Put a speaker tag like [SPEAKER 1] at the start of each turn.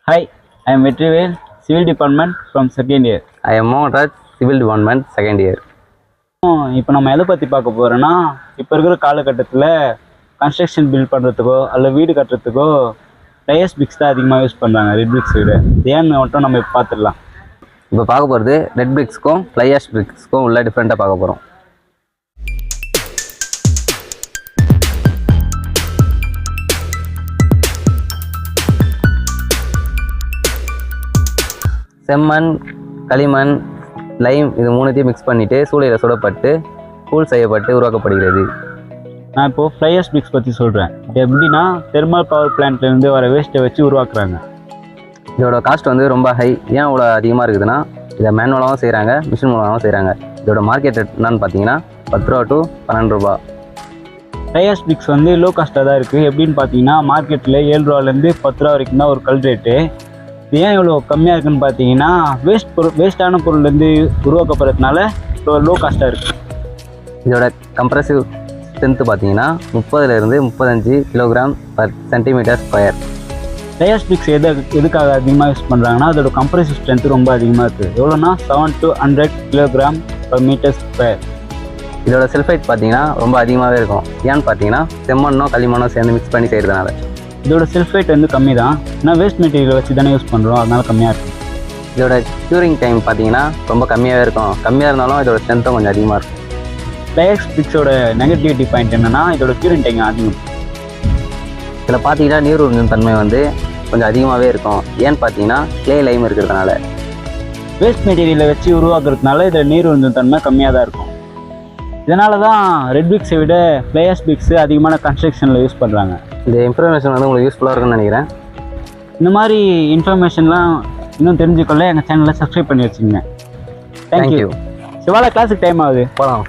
[SPEAKER 1] Hi, I am Vetrivel, Civil Department from second year.
[SPEAKER 2] I am Mohanraj, Civil Department, second year.
[SPEAKER 1] இப்போ நம்ம எதை பற்றி பார்க்க போகிறோன்னா, இப்போ இருக்கிற காலகட்டத்தில் கன்ஸ்ட்ரக்ஷன் பில்ட் பண்ணுறதுக்கோ அல்ல வீடு கட்டுறதுக்கோ டயர்ஸ் பிக்ஸ் தான் அதிகமாக யூஸ் பண்ணுறாங்க ரெட் பிக்ஸ் விட. ஏன்னு மட்டும் நம்ம இப்போ பார்த்துடலாம்.
[SPEAKER 2] இப்போ பார்க்க போகிறது ரெட் பிரிக்ஸ்க்கும் ஃப்ளை ஆஷ் பிரிக்ஸ்க்கும் உள்ள டிஃப்ரெண்ட்டாக பார்க்க போகிறோம். செம்மண், களிமண், லைம் இது மூணுத்தையும் மிக்ஸ் பண்ணிவிட்டு சூளையில் சுடப்பட்டு கூல் செய்யப்பட்டு உருவாக்கப்படுகிறது.
[SPEAKER 1] நான் இப்போது ஃப்ளை ஆஷ் பிக்ஸ் பற்றி சொல்கிறேன். இது எப்படின்னா தெர்மல் பவர் பிளான்ட்லேருந்து வர வேஸ்ட்டை வச்சு உருவாக்குறாங்க.
[SPEAKER 2] இதோட காஸ்ட் வந்து ரொம்ப ஹை. ஏன் இவ்வளோ அதிகமாக இருக்குதுன்னா, இதை மேனுவலாகவும் செய்கிறாங்க, மிஷின் மூலமாகவும் செய்கிறாங்க. இதோட மார்க்கெட் ரேட் என்னன்னு பார்த்தீங்கன்னா 10 ரூபா டு 12 ரூபா.
[SPEAKER 1] ஃப்ளை ஆஷ் பிக்ஸ் வந்து லோ காஸ்ட்டாக தான் இருக்குது. எப்படின்னு பார்த்தீங்கன்னா மார்க்கெட்டில் 7 ரூபாலேருந்து 10 ரூபா வரைக்கும் தான் ஒரு கல் ரேட்டு. இது ஏன் இவ்வளோ கம்மியாக இருக்குதுன்னு பார்த்தீங்கன்னா வேஸ்ட்டான பொருள்லேருந்து உருவாக்கப்படுறதுனால இப்போ லோ காஸ்ட்டாக இருக்குது.
[SPEAKER 2] இதோட கம்ப்ரசிவ் ஸ்ட்ரென்த்து பார்த்தீங்கன்னா 30லேருந்து 35 kilogram per centimetre square.
[SPEAKER 1] Fly ash bricks எதுக்காக அதிகமாக யூஸ் பண்ணுறாங்கன்னா அதோட கம்ப்ரசிவ் ஸ்ட்ரென்த்து ரொம்ப அதிகமாக இருக்குது. எவ்வளோனா 7 to 100 kilogram per metre square.
[SPEAKER 2] இதோட செல்ஃபைட் பார்த்தீங்கன்னா ரொம்ப அதிகமாகவே இருக்கும். ஏன்னு பார்த்தீங்கன்னா செம்மண்ணோ களிமண்ணோ சேர்ந்து மிக்ஸ் பண்ணி செய்கிறதுனால.
[SPEAKER 1] இதோட செல்ஃபைட் வந்து கம்மி தான். ஏன்னா வேஸ்ட் மெட்டீரியல் வச்சு தானே யூஸ் பண்ணுறோம், அதனால கம்மியாக இருக்கும்.
[SPEAKER 2] இதோட க்யூரிங் டைம் பார்த்தீங்கன்னா ரொம்ப கம்மியாகவே இருக்கும். கம்மியாக இருந்தாலும் இதோட ஸ்ட்ரென்த்தும் கொஞ்சம் அதிகமாக இருக்கும்.
[SPEAKER 1] ஃப்ளை ஆஷ் பிக்ஸோட நெகட்டிவிட்டி பாயிண்ட் என்னென்னா இதோட க்யூரிங் டைம் அதிகம்.
[SPEAKER 2] இதில் பார்த்தீங்கன்னா நீர் உறிஞ்சும் தன்மை வந்து கொஞ்சம் அதிகமாகவே இருக்கும். ஏன்னு பார்த்தீங்கன்னா கிளே லைம் இருக்கிறதுனால.
[SPEAKER 1] வேஸ்ட் மெட்டீரியலை வச்சு உருவாக்குறதுனால இதில் நீர் உறிஞ்சும் தன்மை கம்மியாக தான் இருக்கும். இதனால தான் ரெட் பிக்ஸை விட ஃப்ளை ஆஷ் பிக்ஸு அதிகமான கன்ஸ்ட்ரக்ஷனில் யூஸ் பண்ணுறாங்க.
[SPEAKER 2] இந்த இன்ஃபர்மேஷன் வந்து உங்களுக்கு யூஸ்ஃபுல்லாக இருக்குன்னு நினைக்கிறேன்.
[SPEAKER 1] இந்த மாதிரி இன்ஃபர்மேஷன்லாம் இன்னும் தெரிஞ்சுக்கொள்ள எங்கள் சேனலை சப்ஸ்கிரைப் பண்ணி வச்சுங்க. தேங்க்யூ. சிவாலா கிளாஸுக்கு டைம் ஆகுது, போகலாம்.